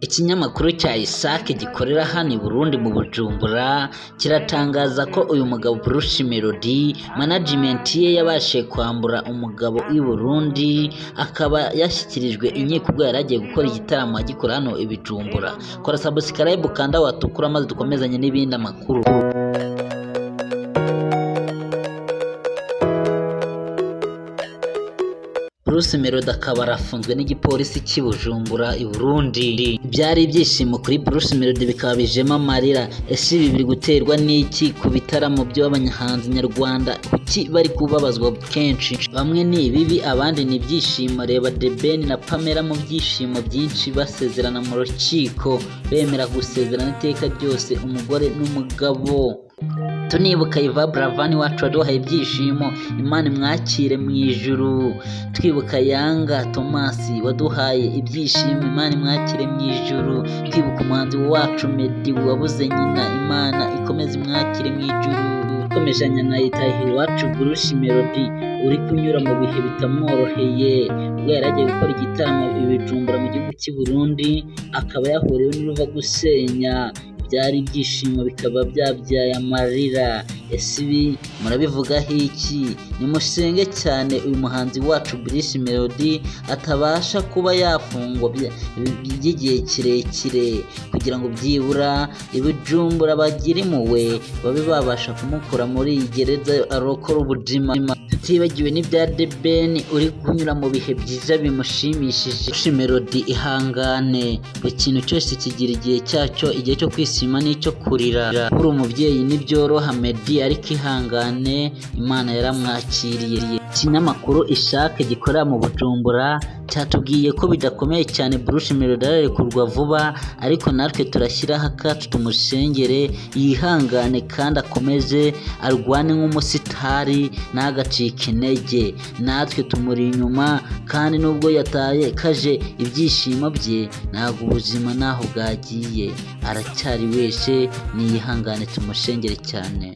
Ikinyamakuru cya Isaac gikorera hano i Burundi mu Bujumbura kiratangaza ko uyu mugabo Bruce Melody management ye yabashe kwambura umugabo i Burundi, akaba yashyikirijwe inkiko ubwo yari agiye gukora igitaramo agikora hano i Bujumbura. Kora subscribe kanda watukura maze dukomezanye n'ibindi amakuru. Bruce Melody akaba arafunzwe n'igipolisi cy'i Bujumbura i Burundi. Byari ibyishimo kuri Bruce Melody bikaba bijemo amarira. Ese ibi biri guterwa n'iki ku bitaramo by'abanyahanzi nyarwanda? Kuki bari kubabazwa kenshi? Bamwe ni ibibi abandi ni ibyishimo. Reba The Ben na Pamela mu byishimo byinshi basezerana mu rukiko, bemera gusezerana iteka ryose umugore n'umugabo. Tunibuka Iva Bravani wacu waduhaye ibyishimo, Imana imwakire mu ijuru. Twibuka Yanga Thomas waduhaye ibyishimo, Imana imwakire mu ijuru. Twibuka umuhanzi wacu Meddy wabuze nyina, Imana ikomeze imwakire mu ijuru. Komejanya na Itahiri wacu Bruce Melody uri kunyura mu bihe bitamworoheye ubwo yari agiye gukora igitaramo i Bujumbura mu gihugu cy'i Burundi, akaba yahuriwe n'uruva gusenya. Byari ibyishimo bikaba byabyaye amarira. Ese ibi murabivugaho iki? Nimusenge cyane uyu muhanzi wacu Bruce Melody atabasha kuba yafungwa by'igihe kirekire, kugira ngo byibura i Bujumbura bagire impuhwe babe babasha kumukura muri iyi gereza arokora ubuzima. Tutibagiwe n'ibya The Ben uri kunyura mu bihe byiza bimushimishije. Bruce Melody ihangane, buri kintu cyose kigira igihe cyacyo, igihe cyo kwishima n'icyo kurira. Uri umubyeyi ntibyoroha Meddy, ariko ihangane, Imana yaramwakiriye. Ikinyamakuru Isaac gikorera mu Bujumbura cyatubwiye ko bidakomeye cyane Bruce Melody ararekurwa vuba, ariko natwe turashyiraho akacu tumusengere yihangane kandi akomeze arwane nk'umusitari ntagacike intege. Natwe tumuri inyuma, kandi nubwo yataye kaje ibyishimo bye, ntabwo ubuzima naho bwagiye, aracyari wese niyihangane tumusengere cyane.